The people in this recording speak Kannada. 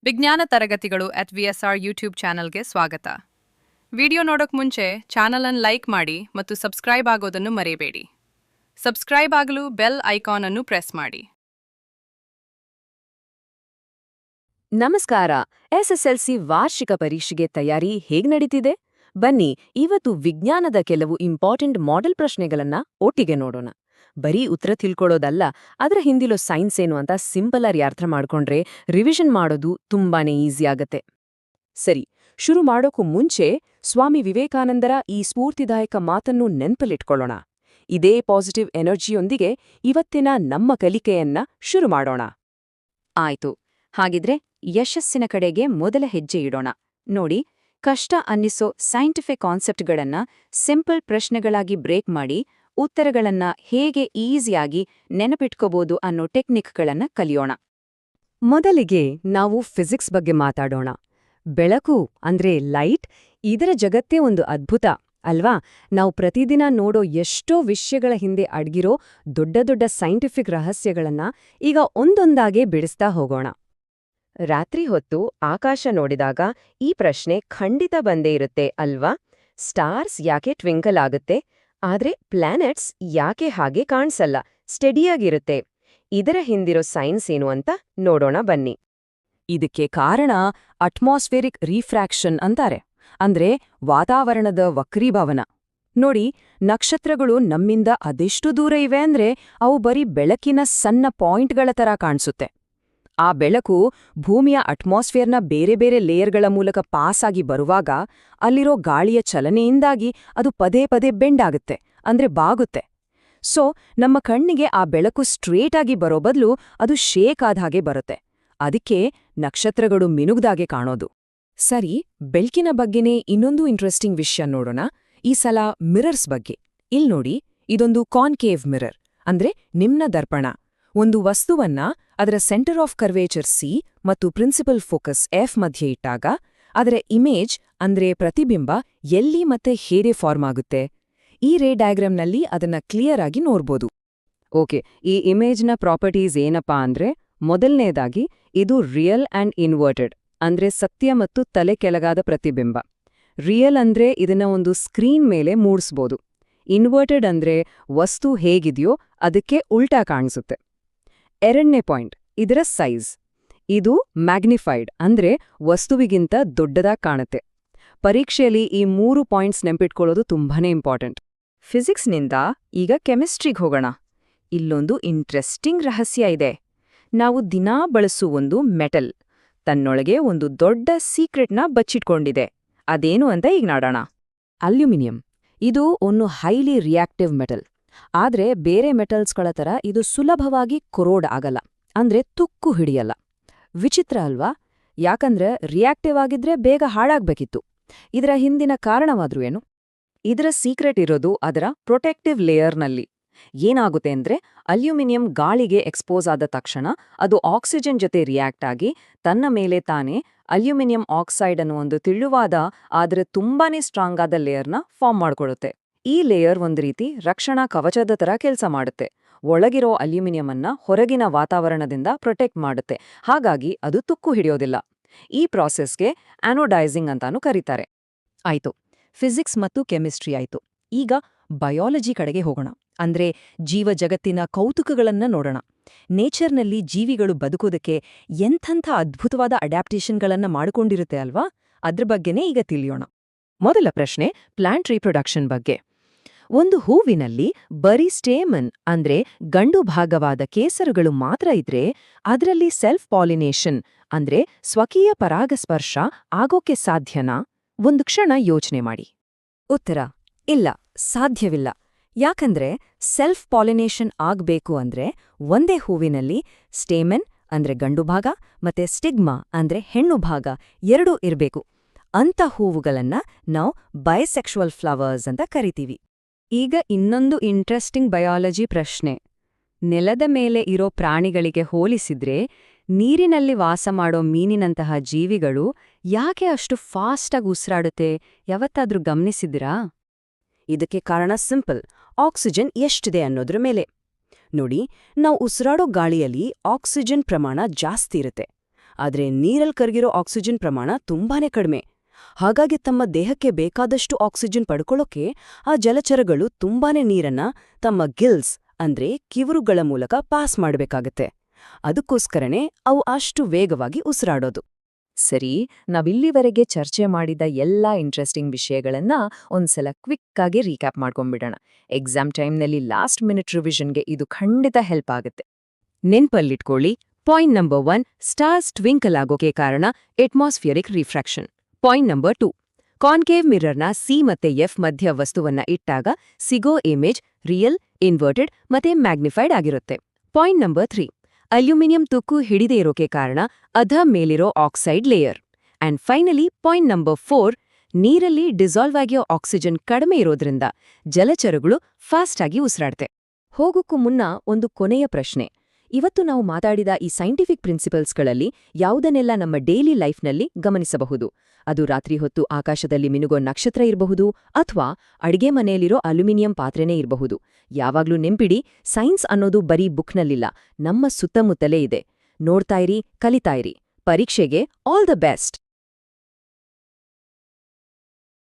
ವಿಜ್ಞಾನ ತರಗತಿಗಳು @ VSR ಯೂಟ್ಯೂಬ್ ಚಾನಲ್ಗೆ ಸ್ವಾಗತ. ವಿಡಿಯೋ ನೋಡೋಕ್ ಮುಂಚೆ ಚಾನಲ್ ಅನ್ನು ಲೈಕ್ ಮಾಡಿ ಮತ್ತು ಸಬ್ಸ್ಕ್ರೈಬ್ ಆಗೋದನ್ನು ಮರೆಯಬೇಡಿ. ಸಬ್ಸ್ಕ್ರೈಬ್ ಆಗಲು ಬೆಲ್ ಐಕಾನ್ ಅನ್ನು ಪ್ರೆಸ್ ಮಾಡಿ. ನಮಸ್ಕಾರ. SSLC ವಾರ್ಷಿಕ ಪರೀಕ್ಷೆಗೆ ತಯಾರಿ ಹೇಗ್ ನಡೀತಿದೆ? ಬನ್ನಿ, ಇವತ್ತು ವಿಜ್ಞಾನದ ಕೆಲವು ಇಂಪಾರ್ಟೆಂಟ್ ಮಾಡೆಲ್ ಪ್ರಶ್ನೆಗಳನ್ನ ಒಟ್ಟಿಗೆ ನೋಡೋಣ. ಬರೀ ಉತ್ತರ ತಿಳ್ಕೊಳ್ಳೋದಲ್ಲ, ಅದರ ಹಿಂದಿಲೋ ಸೈನ್ಸ್ ಏನು ಅಂತ ಸಿಂಪಲ್ ಆಗಿ ಅರ್ಥ ಮಾಡ್ಕೊಂಡ್ರೆ ರಿವಿಷನ್ ಮಾಡೋದು ತುಂಬಾನೇ ಈಸಿ ಆಗತ್ತೆ. ಸರಿ, ಶುರು ಮಾಡೋಕ್ಕೂ ಮುಂಚೆ ಸ್ವಾಮಿ ವಿವೇಕಾನಂದರ ಈ ಸ್ಫೂರ್ತಿದಾಯಕ ಮಾತನ್ನು ನೆನ್ಪಲ್ಲಿಟ್ಕೊಳ್ಳೋಣ. ಇದೇ ಪಾಸಿಟಿವ್ ಎನರ್ಜಿಯೊಂದಿಗೆ ಇವತ್ತಿನ ನಮ್ಮ ಕಲಿಕೆಯನ್ನ ಶುರು ಮಾಡೋಣ. ಆಯ್ತು, ಹಾಗಿದ್ರೆ ಯಶಸ್ಸಿನ ಕಡೆಗೆ ಮೊದಲ ಹೆಜ್ಜೆ ಇಡೋಣ. ನೋಡಿ, ಕಷ್ಟ ಅನ್ನಿಸೋ ಸೈಂಟಿಫಿಕ್ ಕಾನ್ಸೆಪ್ಟ್ಗಳನ್ನ ಸಿಂಪಲ್ ಪ್ರಶ್ನೆಗಳಾಗಿ ಬ್ರೇಕ್ ಮಾಡಿ ಉತ್ತರಗಳನ್ನ ಹೇಗೆ ಈಸಿಯಾಗಿ ನೆನಪಿಟ್ಕೋಬಹುದು ಅನ್ನೋ ಟೆಕ್ನಿಕ್ಗಳನ್ನ ಕಲಿಯೋಣ. ಮೊದಲಿಗೆ ನಾವು ಫಿಸಿಕ್ಸ್ ಬಗ್ಗೆ ಮಾತಾಡೋಣ. ಬೆಳಕು ಅಂದ್ರೆ ಲೈಟ್, ಇದರ ಜಗತ್ತೇ ಒಂದು ಅದ್ಭುತ ಅಲ್ವಾ? ನಾವು ಪ್ರತಿದಿನ ನೋಡೋ ಎಷ್ಟೋ ವಿಷಯಗಳ ಹಿಂದೆ ಅಡಗಿರೋ ದೊಡ್ಡ ದೊಡ್ಡ ಸೈಂಟಿಫಿಕ್ ರಹಸ್ಯಗಳನ್ನ ಈಗ ಒಂದೊಂದಾಗೆ ಬಿಡಿಸ್ತಾ ಹೋಗೋಣ. ರಾತ್ರಿ ಹೊತ್ತು ಆಕಾಶ ನೋಡಿದಾಗ ಈ ಪ್ರಶ್ನೆ ಖಂಡಿತ ಬಂದೇ ಇರುತ್ತೆ ಅಲ್ವಾ? ಸ್ಟಾರ್ಸ್ ಯಾಕೆ ಟ್ವಿಂಕಲ್ ಆಗುತ್ತೆ, ಆದ್ರೆ ಪ್ಲಾನೆಟ್ಸ್ ಯಾಕೆ ಹಾಗೆ ಕಾಣಿಸಲ್ಲ, ಸ್ಟೆಡಿಯಾಗಿರುತ್ತೆ? ಇದರ ಹಿಂದಿರೋ ಸೈನ್ಸ್ ಏನು ಅಂತ ನೋಡೋಣ ಬನ್ನಿ. ಇದಕ್ಕೆ ಕಾರಣ ಅಟ್ಮಾಸ್ಫಿಯರಿಕ್ ರೀಫ್ರಾಕ್ಷನ್ ಅಂತಾರೆ, ಅಂದ್ರೆ ವಾತಾವರಣದ ವಕ್ರೀಭವನ. ನೋಡಿ, ನಕ್ಷತ್ರಗಳು ನಮ್ಮಿಂದ ಅದೆಷ್ಟು ದೂರ ಇವೆ ಅಂದ್ರೆ ಅವು ಬರೀ ಬೆಳಕಿನ ಸಣ್ಣ ಪಾಯಿಂಟ್ಗಳ ತರ ಕಾಣಿಸುತ್ತೆ. ಆ ಬೆಳಕು ಭೂಮಿಯ ಅಟ್ಮಾಸ್ಫಿಯರ್ನ ಬೇರೆ ಬೇರೆ ಲೇಯರ್ಗಳ ಮೂಲಕ ಪಾಸ್ ಆಗಿ ಬರುವಾಗ ಅಲ್ಲಿರೋ ಗಾಳಿಯ ಚಲನೆಯಿಂದಾಗಿ ಅದು ಪದೇ ಪದೇ ಬೆಂಡ್ ಆಗುತ್ತೆ, ಅಂದ್ರೆ ಬಾಗುತ್ತೆ. ಸೊ ನಮ್ಮ ಕಣ್ಣಿಗೆ ಆ ಬೆಳಕು ಸ್ಟ್ರೇಟ್ ಆಗಿ ಬರೋ ಬದಲು ಅದು ಶೇಕ್ ಆದ ಹಾಗೆ ಬರುತ್ತೆ. ಅದಕ್ಕೆ ನಕ್ಷತ್ರಗಳು ಮಿನುಗ್ದಾಗೆ ಕಾಣೋದು. ಸರಿ, ಬೆಳಕಿನ ಬಗ್ಗೆನೇ ಇನ್ನೊಂದು ಇಂಟ್ರೆಸ್ಟಿಂಗ್ ವಿಷಯ ನೋಡೋಣ. ಈ ಸಲ ಮಿರರ್ಸ್ ಬಗ್ಗೆ. ಇಲ್ ನೋಡಿ, ಇದೊಂದು ಕಾನ್ಕೇವ್ ಮಿರರ್, ಅಂದ್ರೆ ನಿಮ್ನ ದರ್ಪಣ. ಒಂದು ವಸ್ತುವನ್ನ ಅದರ ಸೆಂಟರ್ ಆಫ್ ಕರ್ವೇಚರ್ C ಮತ್ತು ಪ್ರಿನ್ಸಿಪಲ್ ಫೋಕಸ್ F ಮಧ್ಯೆ ಇಟ್ಟಾಗ ಅದರ ಇಮೇಜ್ ಅಂದ್ರೆ ಪ್ರತಿಬಿಂಬ ಎಲ್ಲಿ ಮತ್ತೆ ಹೇಗೆ ಫಾರ್ಮ್ ಆಗುತ್ತೆ? ಈ ರೇ ಡಯಾಗ್ರಾಮ್ನಲ್ಲಿ ಅದನ್ನ ಕ್ಲಿಯರ್ ಆಗಿ ನೋಡ್ಬೋದು. ಓಕೆ, ಈ ಇಮೇಜ್ನ ಪ್ರಾಪರ್ಟೀಸ್ ಏನಪ್ಪಾ ಅಂದ್ರೆ, ಮೊದಲನೇದಾಗಿ ಇದು ರಿಯಲ್ ಅಂಡ್ ಇನ್ವರ್ಟೆಡ್, ಅಂದ್ರೆ ಸತ್ಯ ಮತ್ತು ತಲೆ ಕೆಳಗಾದ ಪ್ರತಿಬಿಂಬ. ರಿಯಲ್ ಅಂದ್ರೆ ಇದನ್ನ ಒಂದು ಸ್ಕ್ರೀನ್ ಮೇಲೆ ಮೂಡಿಸ್ಬೋದು. ಇನ್ವರ್ಟೆಡ್ ಅಂದ್ರೆ ವಸ್ತು ಹೇಗಿದೆಯೋ ಅದಕ್ಕೆ ಉಲ್ಟಾ ಕಾಣಿಸುತ್ತೆ. ಎರಡನೇ ಪಾಯಿಂಟ್, ಇದರ ಸೈಜ್. ಇದು ಮ್ಯಾಗ್ನಿಫೈಡ್, ಅಂದ್ರೆ ವಸ್ತುವಿಗಿಂತ ದೊಡ್ಡದಾಗಿ ಕಾಣುತ್ತೆ. ಪರೀಕ್ಷೆಯಲ್ಲಿ ಈ 3 ಪಾಯಿಂಟ್ಸ್ ನೆನ್ಪಿಟ್ಕೊಳ್ಳೋದು ತುಂಬಾನೇ ಇಂಪಾರ್ಟೆಂಟ್. ಫಿಸಿಕ್ಸ್ನಿಂದ ಈಗ ಕೆಮಿಸ್ಟ್ರಿಗೆ ಹೋಗೋಣ. ಇಲ್ಲೊಂದು ಇಂಟ್ರೆಸ್ಟಿಂಗ್ ರಹಸ್ಯ ಇದೆ. ನಾವು ದಿನಾ ಬಳಸೋ ಒಂದು ಮೆಟಲ್ ತನ್ನೊಳಗೆ ಒಂದು ದೊಡ್ಡ ಸೀಕ್ರೆಟ್ನ ಬಚ್ಚಿಟ್ಕೊಂಡಿದೆ. ಅದೇನು ಅಂತ ಈಗ ನೋಡೋಣ. ಅಲ್ಯೂಮಿನಿಯಂ. ಇದು ಒಂದು ಹೈಲಿ ರಿಯಾಕ್ಟಿವ್ ಮೆಟಲ್. ಆದ್ರೆ ಬೇರೆ ಮೆಟಲ್ಸ್ಗಳ ತರ ಇದು ಸುಲಭವಾಗಿ ಕೊರೋಡ್ ಆಗಲ್ಲ, ಅಂದ್ರೆ ತುಕ್ಕು ಹಿಡಿಯಲ್ಲ. ವಿಚಿತ್ರ ಅಲ್ವಾ? ಯಾಕಂದ್ರೆ ರಿಯಾಕ್ಟಿವ್ ಆಗಿದ್ರೆ ಬೇಗ ಹಾಳಾಗ್ಬೇಕಿತ್ತು. ಇದರ ಹಿಂದಿನ ಕಾರಣವಾದ್ರೂ ಏನು? ಇದರ ಸೀಕ್ರೆಟ್ ಇರೋದು ಅದರ ಪ್ರೊಟೆಕ್ಟಿವ್ ಲೇಯರ್ನಲ್ಲಿ. ಏನಾಗುತ್ತೆ ಅಂದ್ರೆ, ಅಲ್ಯೂಮಿನಿಯಂ ಗಾಳಿಗೆ ಎಕ್ಸ್ಪೋಸ್ ಆದ ತಕ್ಷಣ ಅದು ಆಕ್ಸಿಜನ್ ಜೊತೆ ರಿಯಾಕ್ಟ್ ಆಗಿ ತನ್ನ ಮೇಲೆ ತಾನೇ ಅಲ್ಯೂಮಿನಿಯಂ ಆಕ್ಸೈಡ್ ಅನ್ನೋ ಒಂದು ತೆಳುವಾದ ಆದ್ರೆ ತುಂಬಾನೇ ಸ್ಟ್ರಾಂಗ್ ಆದ ಲೇಯರ್ನ ಫಾರ್ಮ್ ಮಾಡ್ಕೊಳ್ಳುತ್ತೆ. ಈ ಲೇಯರ್ ಒಂದು ರೀತಿ ರಕ್ಷಣಾ ಕವಚದ ತರ ಕೆಲಸ ಮಾಡುತ್ತೆ. ಒಳಗಿರೋ ಅಲ್ಯೂಮಿನಿಯಂ ಅನ್ನ ಹೊರಗಿನ ವಾತಾವರಣದಿಂದ ಪ್ರೊಟೆಕ್ಟ್ ಮಾಡುತ್ತೆ. ಹಾಗಾಗಿ ಅದು ತುಕ್ಕು ಹಿಡಿಯೋದಿಲ್ಲ. ಈ ಪ್ರಾಸೆಸ್ಗೆ ಆನೋಡೈಸಿಂಗ್ ಅಂತಾನೂ ಕರೀತಾರೆ. ಆಯ್ತು, ಫಿಸಿಕ್ಸ್ ಮತ್ತು ಕೆಮಿಸ್ಟ್ರಿ ಆಯ್ತು. ಈಗ ಬಯಾಲಜಿ ಕಡೆಗೆ ಹೋಗೋಣ. ಅಂದ್ರೆ ಜೀವ ಜಗತ್ತಿನ ಕೌತುಕಗಳನ್ನ ನೋಡೋಣ. ನೇಚರ್ನಲ್ಲಿ ಜೀವಿಗಳು ಬದುಕೋದಕ್ಕೆ ಎಂಥಂಥ ಅದ್ಭುತವಾದ ಅಡ್ಯಾಪ್ಟೇಷನ್ಗಳನ್ನ ಮಾಡಿಕೊಂಡಿರುತ್ತೆ ಅಲ್ವಾ? ಅದ್ರ ಬಗ್ಗೆನೇ ಈಗ ತಿಳಿಯೋಣ. ಮೊದಲ ಪ್ರಶ್ನೆ ಪ್ಲಾಂಟ್ ರೀಪ್ರೊಡಕ್ಷನ್ ಬಗ್ಗೆ. ಒಂದು ಹೂವಿನಲ್ಲಿ ಬರೀ ಸ್ಟೇಮನ್ ಅಂದ್ರೆ ಗಂಡು ಭಾಗವಾದ ಕೇಸರಗಳು ಮಾತ್ರ ಇದ್ರೆ ಅದರಲ್ಲಿ ಸೆಲ್ಫ್ ಪಾಲಿನೇಷನ್ ಅಂದ್ರೆ ಸ್ವಕೀಯ ಪರಾಗಸ್ಪರ್ಶ ಆಗೋಕೆ ಸಾಧ್ಯನಾ? ಒಂದು ಕ್ಷಣ ಯೋಚನೆ ಮಾಡಿ. ಉತ್ತರ ಇಲ್ಲ, ಸಾಧ್ಯವಿಲ್ಲ. ಯಾಕಂದ್ರೆ ಸೆಲ್ಫ್ ಪಾಲಿನೇಷನ್ ಆಗ್ಬೇಕು ಅಂದ್ರೆ ಒಂದೇ ಹೂವಿನಲ್ಲಿ ಸ್ಟೇಮನ್ ಅಂದ್ರೆ ಗಂಡು ಭಾಗ ಮತ್ತೆ ಸ್ಟಿಗ್ಮಾ ಅಂದ್ರೆ ಹೆಣ್ಣು ಭಾಗ ಎರಡೂ ಇರಬೇಕು. ಅಂಥ ಹೂವುಗಳನ್ನ ನಾವು ಬೈಸೆಕ್ಷುವಲ್ ಫ್ಲವರ್ಸ್ ಅಂತ ಕರಿತೀವಿ. ಈಗ ಇನ್ನೊಂದು ಇಂಟ್ರೆಸ್ಟಿಂಗ್ ಬಯಾಲಜಿ ಪ್ರಶ್ನೆ. ನೆಲದ ಮೇಲೆ ಇರೋ ಪ್ರಾಣಿಗಳಿಗೆ ಹೋಲಿಸಿದ್ರೆ ನೀರಿನಲ್ಲಿ ವಾಸ ಮಾಡೋ ಮೀನಿನಂತಹ ಜೀವಿಗಳು ಯಾಕೆ ಅಷ್ಟು ಫಾಸ್ಟಾಗಿ ಉಸಿರಾಡುತ್ತೆ? ಯಾವತ್ತಾದ್ರೂ ಗಮನಿಸಿದ್ರಾ? ಇದಕ್ಕೆ ಕಾರಣ ಸಿಂಪಲ್, ಆಕ್ಸಿಜನ್ ಎಷ್ಟಿದೆ ಅನ್ನೋದ್ರ ಮೇಲೆ. ನೋಡಿ, ನಾವು ಉಸಿರಾಡೋ ಗಾಳಿಯಲ್ಲಿ ಆಕ್ಸಿಜನ್ ಪ್ರಮಾಣ ಜಾಸ್ತಿ ಇರುತ್ತೆ. ಆದ್ರೆ ನೀರಲ್ ಕರಗಿರೋ ಆಕ್ಸಿಜನ್ ಪ್ರಮಾಣ ತುಂಬಾನೇ ಕಡಿಮೆ. ಹಾಗಾಗಿ ತಮ್ಮ ದೇಹಕ್ಕೆ ಬೇಕಾದಷ್ಟು ಆಕ್ಸಿಜನ್ ಪಡ್ಕೊಳ್ಳೋಕೆ ಆ ಜಲಚರಗಳು ತುಂಬಾನೇ ನೀರನ್ನ ತಮ್ಮ ಗಿಲ್ಸ್ ಅಂದ್ರೆ ಕಿವುರುಗಳ ಮೂಲಕ ಪಾಸ್ ಮಾಡ್ಬೇಕಾಗತ್ತೆ. ಅದಕ್ಕೋಸ್ಕರನೇ ಅವು ಅಷ್ಟು ವೇಗವಾಗಿ ಉಸಿರಾಡೋದು. ಸರಿ, ನಾವಿಲ್ಲಿವರೆಗೆ ಚರ್ಚೆ ಮಾಡಿದ ಎಲ್ಲಾ ಇಂಟ್ರೆಸ್ಟಿಂಗ್ ವಿಷಯಗಳನ್ನ ಒಂದ್ಸಲ ಕ್ವಿಕ್ ಆಗಿ ರೀಕ್ಯಾಪ್ ಮಾಡ್ಕೊಂಡ್ಬಿಡೋಣ. ಎಕ್ಸಾಮ್ ಟೈಮ್ನಲ್ಲಿ ಲಾಸ್ಟ್ ಮಿನಿಟ್ ರಿವಿಷನ್ಗೆ ಇದು ಖಂಡಿತ ಹೆಲ್ಪ್ ಆಗುತ್ತೆ. ನೆನ್ಪಲ್ಲಿಟ್ಕೊಳ್ಳಿ, ಪಾಯಿಂಟ್ ನಂಬರ್ 1 ಸ್ಟಾರ್ಸ್ ಟ್ವಿಂಕಲ್ ಆಗೋಕೆ ಕಾರಣ atmospheric refraction. Point number 2 concave ಮಿರರ್ನ ಸಿ ಮತ್ತೆ ಎಫ್ ಮಧ್ಯ ವಸ್ತುವನ್ನ ಇಟ್ಟಾಗ ಸಿಗೋ ಇಮೇಜ್ ರಿಯಲ್, ಇನ್ವರ್ಟೆಡ್ ಮತ್ತೆ ಮ್ಯಾಗ್ನಿಫೈಡ್ ಆಗಿರುತ್ತೆ. ಪಾಯಿಂಟ್ ನಂಬರ್ 3 ಅಲ್ಯೂಮಿನಿಯಂ ತುಕ್ಕು ಹಿಡಿದೇ ಇರೋಕೆ ಕಾರಣ ಅಧ ಮೇಲಿರೋ oxide layer. And finally point number 4 ನೀರಲ್ಲಿ ಡಿಸಾಲ್ವ್ ಆಗಿರೋ ಆಕ್ಸಿಜನ್ ಕಡಿಮೆ ಇರೋದ್ರಿಂದ ಜಲಚರಗಳು ಫಾಸ್ಟ್ ಆಗಿ ಉಸಿರಾಡ್ತೆ. ಹೋಗೋಕ್ಕೂ ಮುನ್ನ ಒಂದು ಕೊನೆಯ ಪ್ರಶ್ನೆ. ಇವತ್ತು ನಾವು ಮಾತಾಡಿದ ಈ ಸೈಂಟಿಫಿಕ್ ಪ್ರಿನ್ಸಿಪಲ್ಸ್ಗಳಲ್ಲಿ ಯಾವುದನ್ನೆಲ್ಲ ನಮ್ಮ ಡೈಲಿ ಲೈಫ್ನಲ್ಲಿ ಗಮನಿಸಬಹುದು? ಅದು ರಾತ್ರಿ ಹೊತ್ತು ಆಕಾಶದಲ್ಲಿ ಮಿನುಗೋ ನಕ್ಷತ್ರ ಇರಬಹುದು, ಅಥವಾ ಅಡಿಗೆ ಮನೆಯಲ್ಲಿರೋ ಅಲ್ಯೂಮಿನಿಯಂ ಪಾತ್ರೆನೇ ಇರಬಹುದು. ಯಾವಾಗ್ಲೂ ನೆನ್ಪಿಡಿ, ಸೈನ್ಸ್ ಅನ್ನೋದು ಬರೀ ಬುಕ್ನಲ್ಲಿಲ್ಲ, ನಮ್ಮ ಸುತ್ತಮುತ್ತಲೇ ಇದೆ. ನೋಡ್ತಾ ಇರಿ, ಕಲಿತಾ ಇರಿ. ಪರೀಕ್ಷೆಗೆ ಆಲ್ ದ ಬೆಸ್ಟ್.